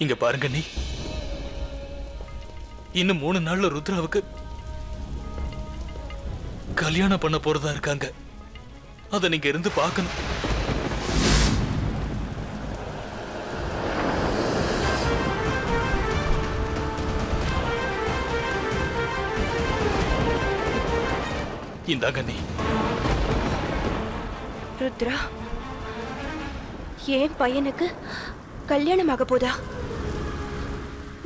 இங்க பாருங்க நீ, இன்னும் 3 நாள்ல ருத்ராவுக்கு கல்யாணம் பண்ண போறதா இருக்காங்க. அத நீங்க இருந்து பார்க்கணும். இந்தாங்க நீ. ருத்ரா, என் பையனுக்கு கல்யாணம் ஆக போதா?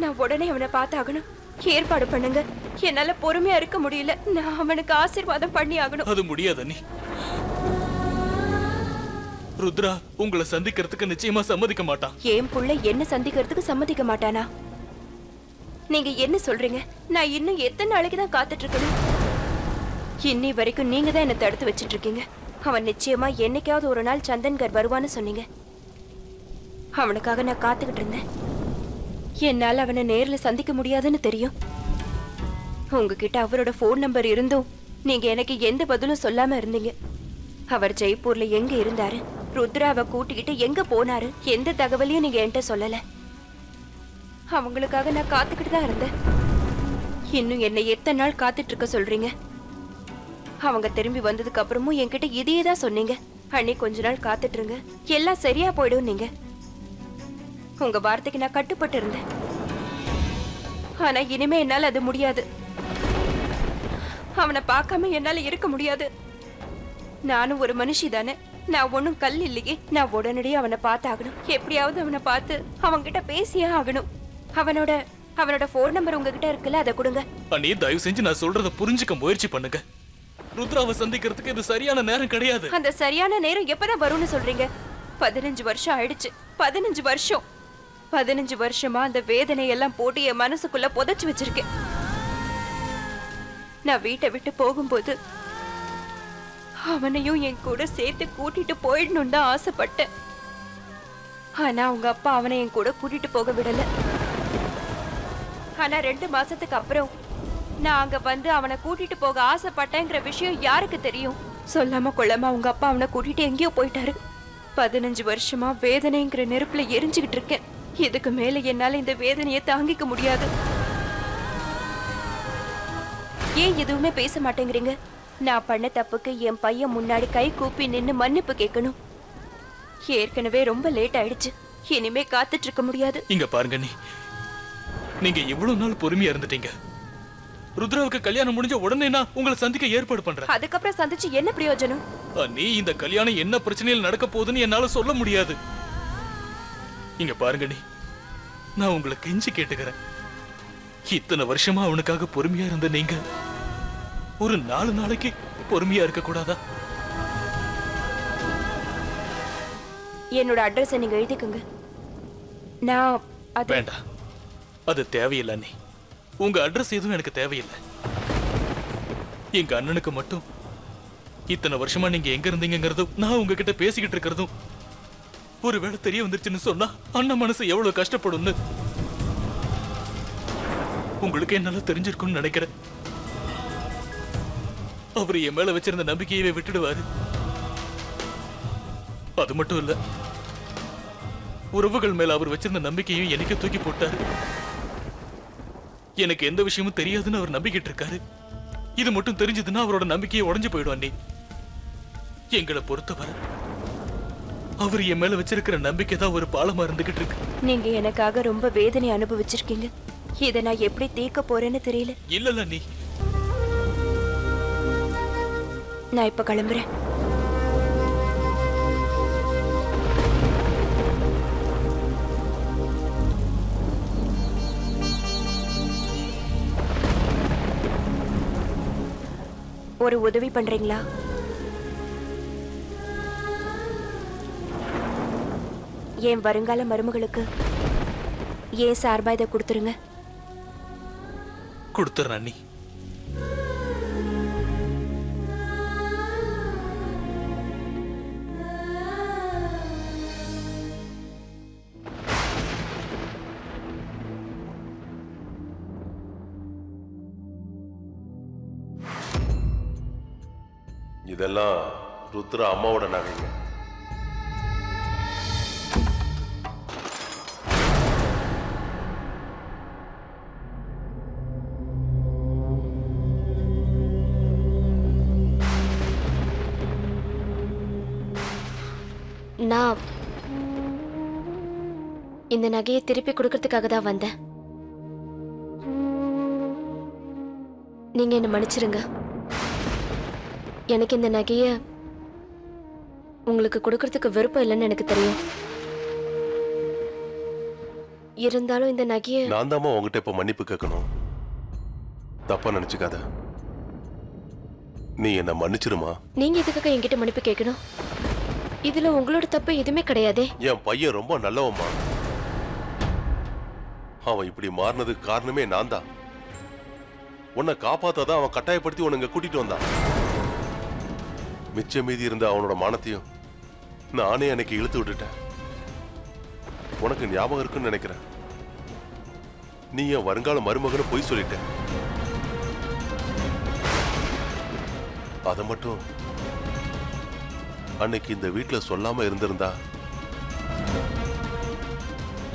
நான் உடனே அவனை பார்த்தாகணும். ஏற்பாடு பண்ணுங்க. என்னால பொறுமையா இருக்க முடியல. நான் அவனுக்கு ஆசீர்வாதம் பண்ணி ஆகணும். அது முடியாத நீ. ருத்ரா உங்களை சந்திக்கிறதுக்கு நிச்சயமா சம்மதிக்க மாட்டான். என் புள்ள என்ன சந்திக்கிறதுக்கு சம்மதிக்க மாட்டானா? நீங்க என்ன சொல்றீங்க? நான் இன்னும் எத்தனை நாளைக்கு தான் காத்துட்டு இருக்கணும்? இன்னி வரைக்கும் நீங்க தான் என்ன தடுத்து வச்சிட்டு இருக்கீங்க. அவன் நிச்சயமா என்னைக்காவது ஒரு நாள் சந்தன்கர் வருவான்னு சொன்னீங்க. அவனுக்காக நான் காத்துக்கிட்டு இருந்தேன். என்னால அவனை நேர்ல சந்திக்க முடியாதுன்னு தெரியும். உங்ககிட்ட அவரோட போன் நம்பர் இருந்தும் நீங்க எனக்கு எந்த பதிலும் சொல்லாம இருந்தீங்க. அவர் ஜெய்ப்பூர்ல எங்க இருந்தாரு, ருத்ராவை கூட்டிக்கிட்டு எங்க போனாரு, எந்த தகவலையும் நீங்க என்கிட்ட சொல்லல. அவங்களுக்காக நான் காத்துக்கிட்டு தான் இருந்தேன். இன்னும் என்னை எத்தனை நாள் காத்துட்டு இருக்க சொல்றீங்க? அவங்க திரும்பி வந்ததுக்கு அப்புறமும் என்கிட்ட இதையே தான் சொன்னீங்க. அண்ணி கொஞ்ச நாள் காத்துட்டு இருங்க, எல்லாம் சரியா போயிடும் நீங்க. உங்க வார்த்தைக்கு நான் கட்டுப்பட்டு இருந்தேன். ஆனா இனிமே என்னால அது முடியாது. அவனை பார்க்காம என்னால இருக்க முடியாது. நானும் ஒரு மனுஷி தானே. நான் ஒன்னும் கல் இல்லையே. நான் உடனடியே அவனை பார்த்தாகணும். எப்படியாவது அவனை பார்த்து அவன்கிட்ட பேசியே ஆகணும். அவனோட போன் நம்பர் உங்ககிட்ட இருக்குல்ல, அதை கொடுங்க. அண்ணி தயவு செஞ்சு நான் சொல்றத புரிஞ்சுக்க முயற்சி பண்ணுங்க. ருத்ராவை சந்திக்கிறதுக்கு இது சரியான நேரம் கிடையாது. அந்த சரியான நேரம் எப்பதான் வரும்னு சொல்றீங்க? 15 வருஷம் ஆயிடுச்சு. 15 வருஷம் 15 வருஷமா அந்த வேதனை எல்லாம் போட்டு என் மனசுக்குள்ள புதைச்சு வச்சிருக்கேன். நான் வீட்டை விட்டு போகும்போது அவனையும் என் கூட சேர்த்து கூட்டிட்டு போயிடணும் தான் ஆசைப்பட்டேன். ஆனா அவங்க அப்பா அவனை என் கூட கூட்டிட்டு போக விடல. ஆனா 2 மாசத்துக்கு அப்புறம் நான் அங்க வந்து அவனை கூட்டிட்டு போக ஆசைப்பட்டேங்கிற விஷயம் யாருக்கு தெரியும்? சொல்லாம கொள்ளாம அவங்க அப்பா அவனை கூட்டிட்டு எங்கேயோ போயிட்டாரு. 15 வருஷமா வேதனைங்கிற நெருப்புல எரிஞ்சுக்கிட்டு இருக்கேன். இதுக்கு மேல என்னால இந்த வேதனையை தாங்கிக்க முடியாது. ஏன் எதுவுமே பேச மாட்டேங்கிறீங்க? நான் பண்ண தப்புக்கு என் பையன் முன்னாடி கை கூப்பி நின்னு மன்னிப்பு கேட்கணும். ஏற்கனவே ரொம்ப லேட் ஆயிடுச்சு. இனிமே காத்துட்டு இருக்க முடியாது. இங்க பாருங்க நீங்க இவ்வளவு நாள் பொறுமையா இருந்துட்டீங்க. ருத்ராவுக்கு கல்யாணம் முடிஞ்ச உடனே நான் உங்களை சந்திக்க ஏற்பாடு பண்றேன். அதுக்கப்புறம் சந்திச்சு என்ன பிரயோஜனம்? நீ இந்த கல்யாணம் என்ன பிரச்சனையில் நடக்க போகுதுன்னு என்னால சொல்ல முடியாது. இங்க பாருங்க நான் உங்களை கெஞ்சி கேட்டுக்கிறேன். இத்தனை வருஷமா அவனுக்காக பொறுமையா இருந்த நீங்க ஒரு 4 நாளைக்கு பொறுமையா இருக்க கூடாதா? என்னோட அட்ரஸ் நீங்க எழுதிக்கங்க. நான் வேண்டாம், அது தேவையில்லை. நீ உங்க அட்ரஸ் எதுவும் எனக்கு தேவையில்லை. எங்க அண்ணனுக்கு மட்டும் இத்தனை வருஷமா நீங்க எங்க இருந்தீங்கிறதும் நான் உங்ககிட்ட பேசிக்கிட்டு இருக்கிறதும் ஒருவேளை தெரிய வந்துருச்சுன்னு சொன்னா அண்ணன் மனசு எவ்வளவு கஷ்டப்படும்னு உங்களுக்கு என்னால தெரிஞ்சிருக்கும்னு நினைக்கிறேன். அவர் என் மேல வச்சிருந்த நம்பிக்கையவே விட்டுடுவாரு. அது மட்டும் இல்ல, உறவுகள் மேல அவர் வச்சிருந்த நம்பிக்கையும் எனக்கு தூக்கி போட்டாரு. எனக்கு எந்த விஷயமும் தெரியாதுன்னு அவர் நம்பிக்கிட்டு இருக்காரு. இது மட்டும் தெரிஞ்சதுன்னா அவரோட நம்பிக்கையை உடைஞ்சு போயிடும். அண்ணி, எங்களை பொறுத்தவரை அவர் என் மேல வச்சிருக்கிற நம்பிக்கை தான் ஒரு பாலமா இருந்துகிட்டு இருக்கு. நீங்க எனக்காக ரொம்ப வேதனை அனுபவிச்சிருக்கீங்க. இதை நான் எப்படி தீர்க்க போறேன்னு தெரியல. இல்ல நீ, நான் இப்ப கிளம்புறேன். ஒரு உதவி பண்றீங்களா? என் வருங்கால மருமகளுக்கு ஏன் சார்பா இதை கொடுத்துருங்க. கொடுத்துறேன் அண்ணி. இதெல்லாம் ருத்ரா அம்மாவோட நகைங்க. நான் இந்த நகையை திருப்பி கொடுக்கறதுக்காக தான் வந்தேன். நீங்க என்ன மன்னிச்சிருங்க. எனக்கு இந்த நகையை உங்களுக்கு கொடுக்கறதுக்கு விருப்பம் இல்லைன்னு எனக்கு தெரியும். இருந்தாலும் இந்த நகையை நான் தாம்மா உங்ககிட்ட இப்ப மன்னிப்பு கேட்கணும். தப்பா நினைச்சுக்காத. நீ என்ன மன்னிச்சிருமா. நீங்க எதுக்காக என்கிட்ட மன்னிப்பு கேட்கணும்? இதுல உங்களோட தப்பு எதுவுமே கிடையாதே. என் பையன் ரொம்ப நல்லவன்மா. அவன் இப்படி மாறினதுக்கு காரணமே நான் தான். உன்னை காப்பாத்தாதான் அவன் கட்டாயப்படுத்தி உன்னை இங்க கூட்டிட்டு வந்தான். மிச்சம் மீதி இருந்த அவனோட மானத்தையும் நானே எனக்கு இழுத்து விட்டுட்டேன். உனக்கு ஞாபகம் இருக்குன்னு நினைக்கிறேன். நீ என் வருங்கால மருமகனை பொய் சொல்லிட்ட. அதை மட்டும் அன்னைக்கு இந்த வீட்டுல சொல்லாம இருந்திருந்தா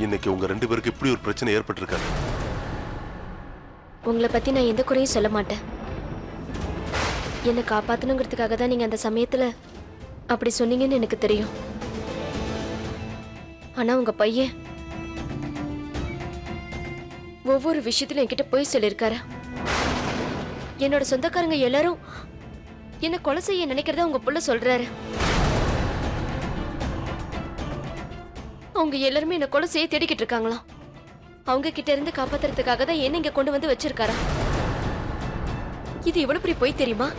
இன்னைக்கு உங்க 2 பேருக்கு இப்படி ஒரு பிரச்சனை ஏற்பட்டிருக்காது. உங்களை பத்தி நான் எந்த குறையும் சொல்ல மாட்டேன். என்னை காப்பாத்தணுங்கிறதுக்காக தான் நீங்க அந்த சமயத்துல அப்படி சொன்னீங்கன்னு எனக்கு தெரியும். ஆனா உங்க பையன் ஒவ்வொரு விஷயத்திலும் என்கிட்ட போய் சொல்லியிருக்காரு. என்னோட சொந்தக்காரங்க எல்லாரும் என்ன கொலை செய்ய நினைக்கிறதா உங்க புள்ள சொல்றாரு. அவங்க எல்லாருமே என்ன கொலை செய்ய தேடிக்கிட்டு இருக்காங்களாம். அவங்க கிட்ட இருந்து காப்பாத்துறதுக்காக தான் என்ன இங்க கொண்டு வந்து வச்சிருக்காரா. இது எவ்வளவு பெரிய போய் தெரியுமா?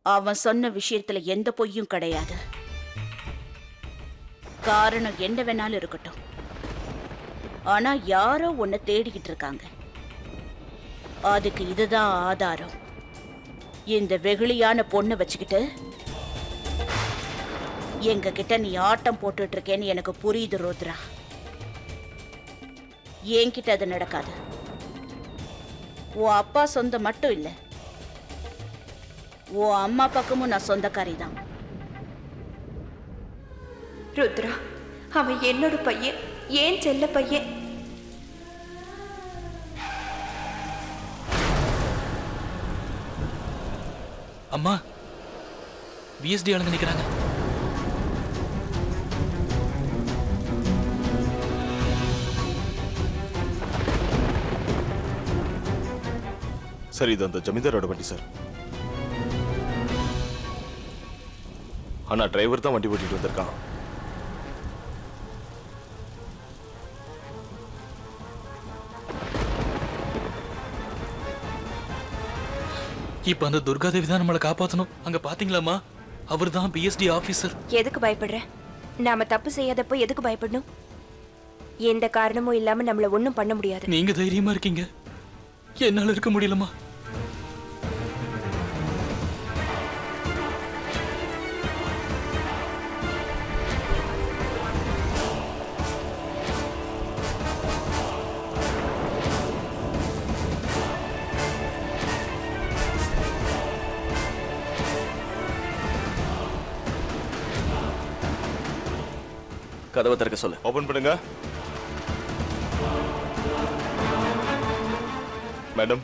அவன் சொன்ன விஷயத்துல எந்த பொய்யும் கிடையாது. காரணம் என்ன வேணாலும் இருக்கட்டும். ஆனா யாரோ உன்னை தேடிக்கிட்டு இருக்காங்க. அதுக்கு இதுதான் ஆதாரம். இந்த வெகுளியான பொண்ணை வச்சுக்கிட்டு எங்க கிட்ட நீ ஆட்டம் போட்டுட்டு இருக்கேன்னு எனக்கு புரியுது ருத்ரா. என்கிட்ட அது நடக்காது. உன் அப்பா சொந்தம் மட்டும் இல்லை, ஓ அம்மா பக்கமும் நான் சொந்தக்காரி தான். ருத்ரா, அவன் என்னோட பையன், ஏன் செல்ல பையன். அம்மா, பிஎஸ்டி ஆளுங்க நிக்கிறாங்க. சார், இது அந்த ஜமீன்தாரோட வண்டி சார். ஆனா டிரைவர் தான் வண்டி ஓட்டிட்டு வந்திருக்கான். இப்ப அந்த துர்காதேவி தான் நம்மளை காப்பாத்தணும். அங்க பாத்தீங்களாமா, அவர் தான் பிஎஸ்டி ஆபீசர். எதுக்கு பயப்படுற? நாம தப்பு செய்யாதப்போ எதுக்கு பயப்படணும்? எந்த காரணமும் இல்லாம நம்மள ஒண்ணும் பண்ண முடியாது. நீங்க தைரியமா இருக்கீங்க, என்னால இருக்க முடியலமா. கதவை திறக்க சொல்லு. ஓபன் பண்ணுங்க. மேடம்,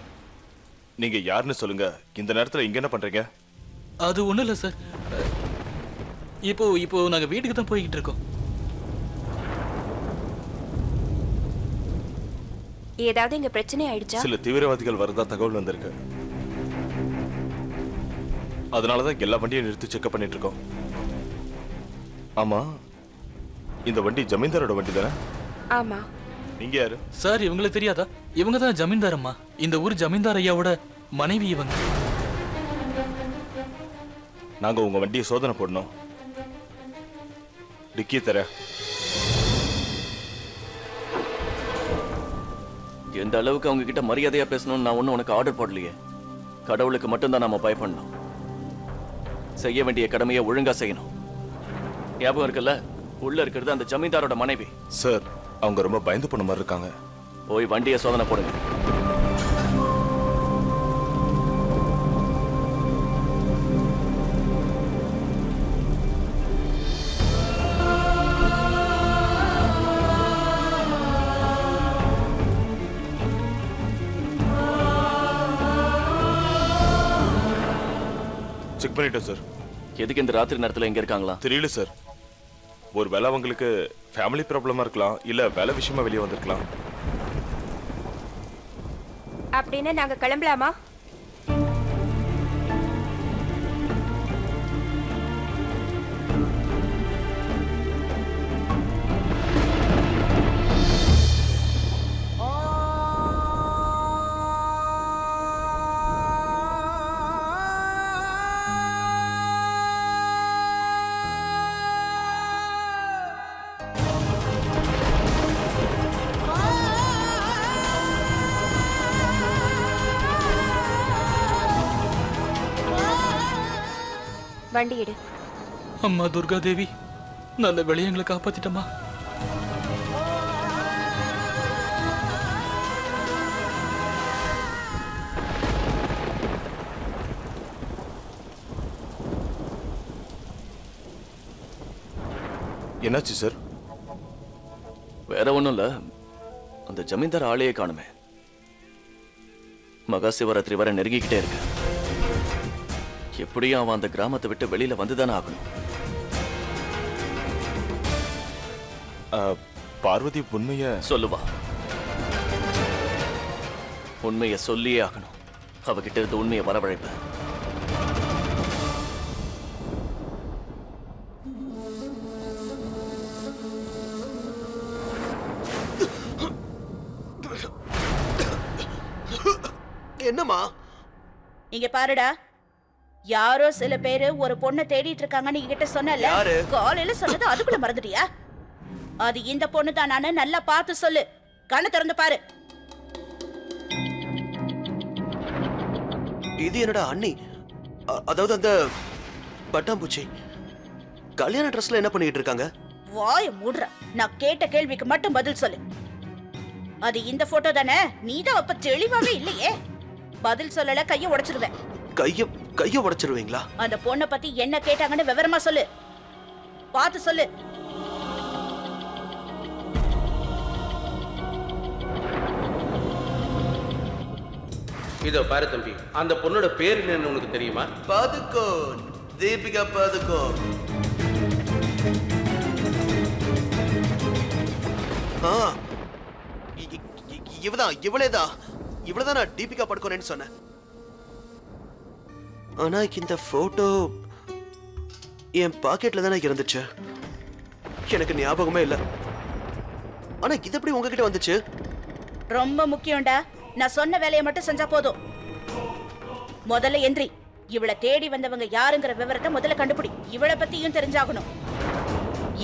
நீங்க யாருன்னு சொல்லுங்க. இந்த நேரத்துல இங்க என்ன பண்றீங்க? அது ஒண்ணும் இல்ல சார். இப்போ நாங்க வீட்டுக்கு தான் போய்கிட்டு இருக்கோம். ஏதாவது இங்க பிரச்சனை ஆயிடுச்சா? சில தீவிரவாதிகள் வரதா தகவல் வந்திருக்கு. அதனாலதான் எல்லா வண்டியும் நிறுத்தி செக்அப் பண்ணிட்டு இருக்கோம். ஆமா, இந்த வண்டி ஜமீன்தாரோட வண்டி தானே? ஆமா. நீங்க யாரு சார்? இவங்களுக்கு தெரியாதா? இவங்க தான் ஜமீன்தார் அம்மா. இந்த ஊர் ஜமீன்தார் ஐயாவோட மனைவி இவங்க. நாங்க உங்க வண்டியை சோதனை போடணும். டிக்கி தர. எந்த அளவுக்கு அவங்க கிட்ட மரியாதையா பேசணும்னு நான் ஒன்னும் உனக்கு ஆர்டர் போடலையே. கடவுளுக்கு மட்டும்தான் நாம பயப்படணும். செய்ய வேண்டிய கடமையை ஒழுங்கா செய்யணும். ஞாபகம் இருக்குல்ல? உள்ள இருக்கிறது அந்த ஜமீன்தாரோட மனைவி. சார், அவங்க ரொம்ப பயந்து போன மாதிரி இருக்காங்க. போய் வண்டியை சோதனை போடுங்க. செக் பண்ணிட்டேன் சார். எதுக்கு இந்த ராத்திரி நேரத்துல எங்க இருக்காங்களா? தெரியல சார். ஒரு வேளை அவங்களுக்கு ஃபேமிலி ப்ராப்ளமா இருக்கலாம், இல்ல வேலை விஷயமா வெளியே வந்திருக்கலாம். அப்படின்னு நாங்க கிளம்பலாமா? வண்டி எடு. அம்மா துர்கா தேவி, நல்ல வேளையை எங்களை காப்பாத்திட்டமா. என்னாச்சு சார்? வேற ஒண்ணும் இல்ல, அந்த ஜமீன்தார் ஆளையே காணுமே. மகா சிவராத்திரி வர நெருங்கிக்கிட்டே இருக்கு. எப்படியும் அவன் அந்த கிராமத்தை விட்டு வெளியில வந்துதானே ஆகணும். பார்வதி உண்மைய சொல்லுவா. உண்மைய சொல்லியே ஆகணும். அவகிட்ட இருந்து உண்மையை வரவழைப்ப. என்னம்மா? இங்க பாருடா, யாரோ சில பேரு ஒரு பொண்ணை தேடிட்டு இருக்காங்கன்னு என்கிட்ட சொன்னல. காலையில சொன்னது அதுக்குள்ள மறந்துட்டியா? அது இந்த பொண்ணு தான். நானு நல்லா பார்த்து சொல்லு. கண்ணை திறந்து பாரு. இது என்னடா அண்ணி? அதாவது அந்த பட்டாம்பூச்சி கல்யாண ட்ரெஸ்ல என்ன பண்ணிட்டு இருக்காங்க? வாய மூடுற. நான் கேட்ட கேள்விக்கு மட்டும் பதில் சொல்லு. அது இந்த போட்டோ தானே? நீதான் அப்ப தெளிவாவே இல்லையே. பதில் சொல்லல கைய உடைச்சிருவேன். கைய உடைச்சிருவீங்களா? அந்த பொண்ணை பத்தி என்ன கேட்டாங்கன்னு விவரமா சொல்லு. பார்த்து சொல்லு. இதோ பாரு தம்பி, அந்த பொண்ணோட பேர் என்னன்னு உனக்கு தெரியுமா? பாதுகோன், தீபிகா பாதுகோன். இவ்வளவுதான் நான் தீபிகா படுக்கோன்னு சொன்னேன். ஆனா இந்த போட்டோ என் பாக்கெட்ல தானே இருந்துச்சு. எனக்கு ஞாபகமே இல்ல. ஆனா இது எப்படி உங்ககிட்ட வந்துச்சு? ரொம்ப முக்கியம்டா. நான் சொன்ன வேலையை மட்டும் செஞ்சா போதும். முதல்ல எந்திரி. இவளை தேடி வந்தவங்க யாருங்கிற விவரத்தை முதல்ல கண்டுபிடி. இவளை பத்தியும் தெரிஞ்சாகணும்.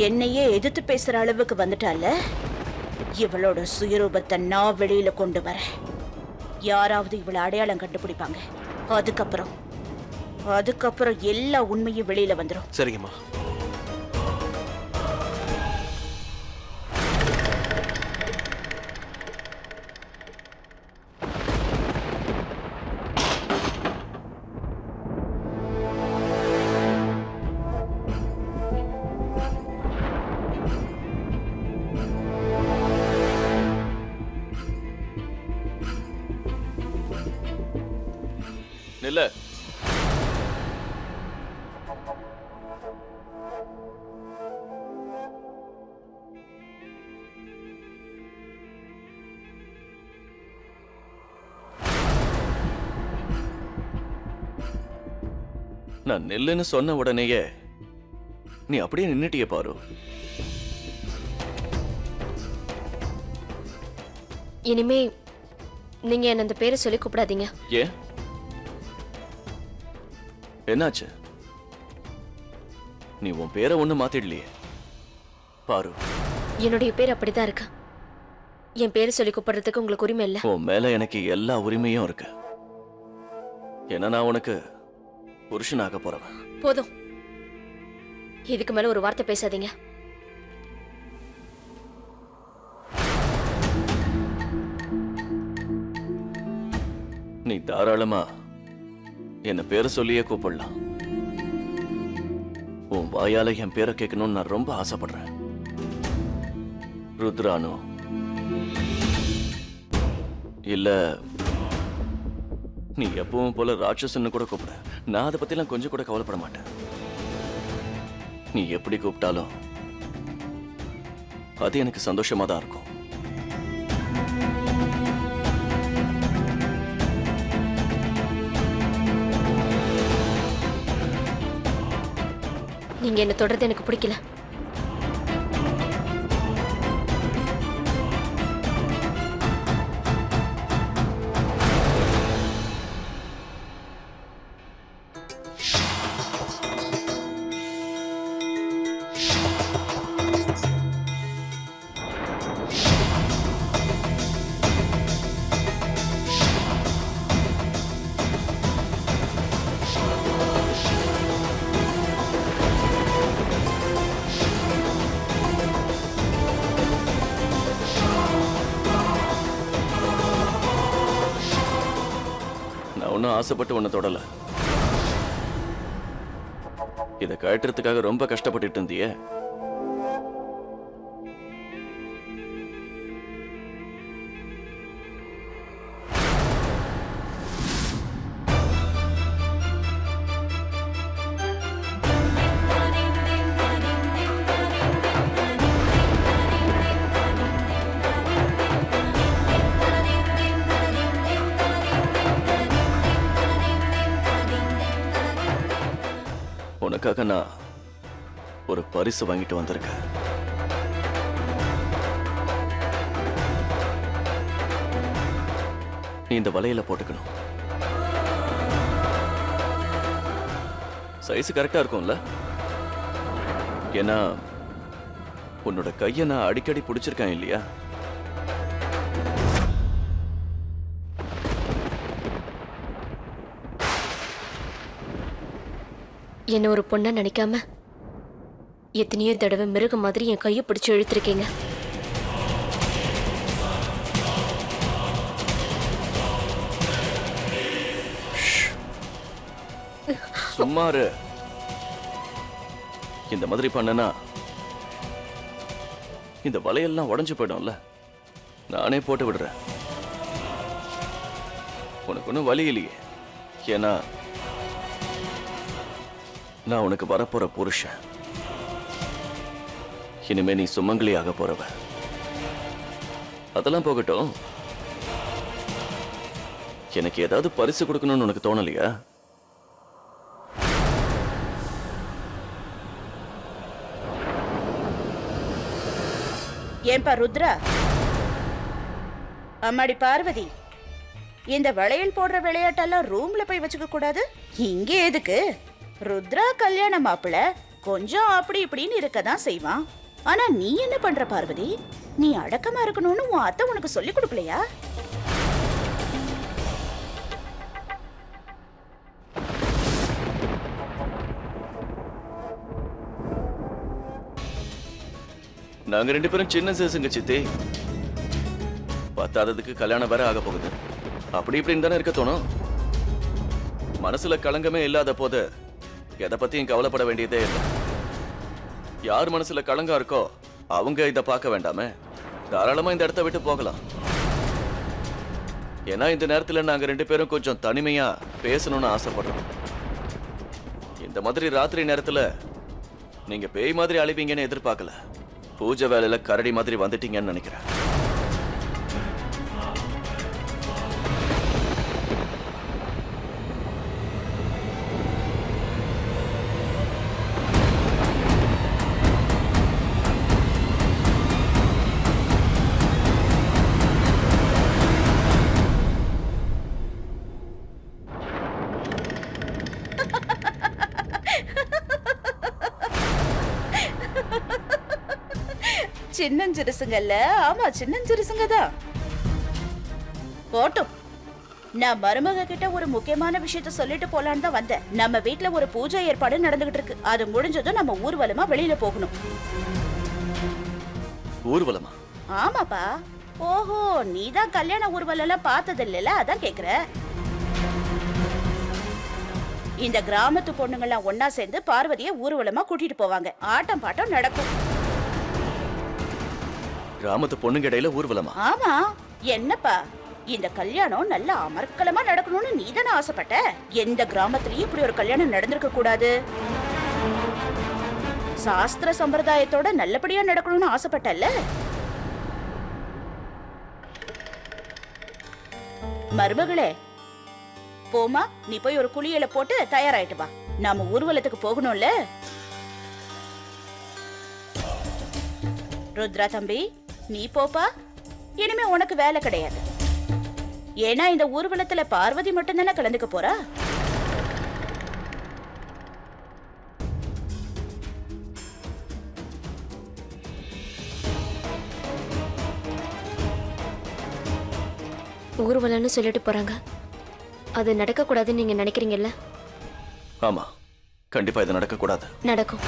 என்னையே எதிர்த்து பேசுற அளவுக்கு வந்துட்டால. இவளோட சுயரூபத்தை நான் வெளியில கொண்டு வரேன். யாராவது இவளை அடையாளம் கண்டுபிடிப்பாங்க. அதுக்கப்புறம் எல்லா உண்மையும் வெளியில வந்துடும். சரிங்கம்மா. நில்ல. நான் நெல்லுன்னு சொன்ன உடனேயே நீ அப்படியே நின்னுட்டிய பாரு. இனிமே நீங்க என்ன அந்த பேரை சொல்லி கூப்பிடாதீங்க. ஏன்? என்னாச்சு? நீ உன் பேரை ஒண்ணு மாத்திடலையே பாரு. என்னுடைய பேர் அப்படிதான் இருக்கு. என் பேரை சொல்லி கூப்பிடுறதுக்கு உங்களுக்கு உரிமை இல்ல. உன் மேல எனக்கு எல்லா உரிமையும் இருக்கு. ஏன்னா நான் உனக்கு புருஷனாக போறவன். போதும், இதுக்கு மேல ஒரு வார்த்தை பேசாதீங்க. நீ தாராளமா என்ன பேரை சொல்லியே கூப்பிடலாம். உன் வாயால என் பேரை கேட்கணும்னு நான் ரொம்ப ஆசைப்படுறேன். ருத்ரானு இல்ல நீ எப்பவும் போல ராட்சசன்னு கூட கூப்பிட, நான் அதை பத்திலாம் கொஞ்சம் கூட கவலைப்பட மாட்டேன். நீ எப்படி கூப்பிட்டாலும் அது எனக்கு சந்தோஷமா தான் இருக்கும். நீங்க என்ன தொடர்றது எனக்கு பிடிக்கல. ஒன்னும் ஆசைப்பட்டு ஒன்னு தொடல. இதை கழட்டுறதுக்காக ரொம்ப கஷ்டப்பட்டுட்டு இருந்தியே. உனக்காக நான் ஒரு பரிசு வாங்கிட்டு வந்திருக்கேன். நீ இந்த வலையில போட்டுக்கணும். சைஸ் கரெக்டா இருக்கும்ல? ஏன்னா உன்னோட கையை நான் அடிக்கடி பிடிச்சிருக்கேன் இல்லையா? என்ன ஒரு பொண்ணா நினைக்காம எத்தனையோ தடவை மிருகம் மாதிரி என் கையை பிடிச்சு இழுத்திருக்கீங்க. சும்மாரு. இந்த மாதிரி பண்ணனா இந்த வலையெல்லாம் உடைஞ்சு போயிடும்ல. நானே போட்டு விடுறேன். உனக்கு ஒன்றும் வலி இல்லையே. ஏன்னா நான் உனக்கு வரப்போற புருஷன். இனிமே நீ சுமங்கலி ஆக போறவ. அதெல்லாம் போகட்டும். எனக்கு ஏதாவது பரிசு கொடுக்கணும்னு உனக்கு தோணலையா? ஏன்பா ருத்ரா, அம்மாடி பார்வதி, இந்த வளையல் போடுற விளையாட்டெல்லாம் ரூம்ல போய் வச்சுக்க கூடாது. இங்கே எதுக்கு? ருத்ரா கல்யாண மாப்பிள்ள கொஞ்சம் அப்படி இப்படின்னு இருக்கதான் செய்வான். ஆனா நீ என்ன பண்ற பார்வதி? நீ அடக்கமா இருக்கணும்னு உன் அத்தை உனக்கு சொல்லி கொடுக்கலையா? நாங்க ரெண்டு பேரும் சின்ன சேசுங்க சித்தி. பத்தாததுக்கு கல்யாணம் வேற ஆக போகுது. அப்படி இப்படின்னு தானே இருக்க தோணும். மனசுல களங்கமே இல்லாத போது எதை பத்தியும் கவலைப்பட வேண்டியதே இல்லை. யார் மனசுல களங்கம் இருக்கோ அவங்க இதை பார்க்க வேண்டாமே. தாராளமா இந்த இடத்த விட்டு போகலாம். ஏன்னா இந்த நேரத்துல நாங்க ரெண்டு பேரும் கொஞ்சம் தனிமையா பேசணும்னு ஆசைப்படுறோம். இந்த மாதிரி ராத்திரி நேரத்துல நீங்க பேய் மாதிரி அழிவீங்கன்னு எதிர்பார்க்கல. பூஜை வேலையில கரடி மாதிரி வந்துட்டீங்கன்னு நினைக்கிறேன். சின்னஞ்சிறுசுங்கல்ல? ஆமா, சின்னஞ்சிறுசுங்க தான். போட்டும். நான் மருமக கிட்ட ஒரு முக்கியமான விஷயத்த சொல்லிட்டு போலான்னு தான் வந்தேன். நம்ம வீட்ல ஒரு பூஜை ஏற்பாடு நடந்துகிட்டு இருக்கு. அது முடிஞ்சதும் நம்ம ஊர்வலமா வெளியில போகணும். ஊர்வலமா? ஆமாப்பா. ஓஹோ, நீதான் கல்யாண ஊர்வலம் எல்லாம் பார்த்தது இல்லைல்ல, அதான் கேக்குற. இந்த கிராமத்து பொண்ணுங்கெல்லாம் ஒன்னா சேர்ந்து பார்வதியை ஊர்வலமா கூட்டிட்டு போவாங்க. ஆட்டம் பாட்டம் நடக்கும். கிராமத்து பொண்ணுங்க இடையில ஊர்வலமா? ஆமா. என்னப்பா இந்த கல்யாணம் நல்ல அமர்க்கலமா நடக்கணும்னு நீ தானே ஆசைப்பட்ட. எந்த கிராமத்திலயும் இப்படி ஒரு கல்யாணம் நடந்திருக்க கூடாது. சாஸ்திர சம்பிரதாயத்தோட நல்லபடியா நடக்கணும்னு ஆசைப்பட்டல்ல. மருமகளே, போமா, நீ போய் ஒரு குளியல போட்டு தயாராயிட்டு வா. நாம ஊர்வலத்துக்கு போகணும்ல. ருத்ரா தம்பி, நீ போப்பா. இனிமே உனக்கு வேலை கிடையாது. ஏன்னா இந்த ஊர்வலத்துல பார்வதி மட்டும் தானே கலந்துக்க போறா. ஊர்வலம்னு சொல்லிட்டு போறாங்க. அது நடக்க கூடாதுன்னு நீங்க நினைக்கிறீங்கல்ல? ஆமா, கண்டிப்பா இது நடக்க கூடாது. நடக்கும்.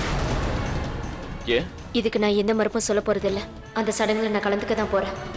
ஏன்? இதுக்கு நான் எந்த மறுப்பும் சொல்ல போறது இல்ல. அந்த சடங்குல நான் கலந்துக்க தான் போறேன்.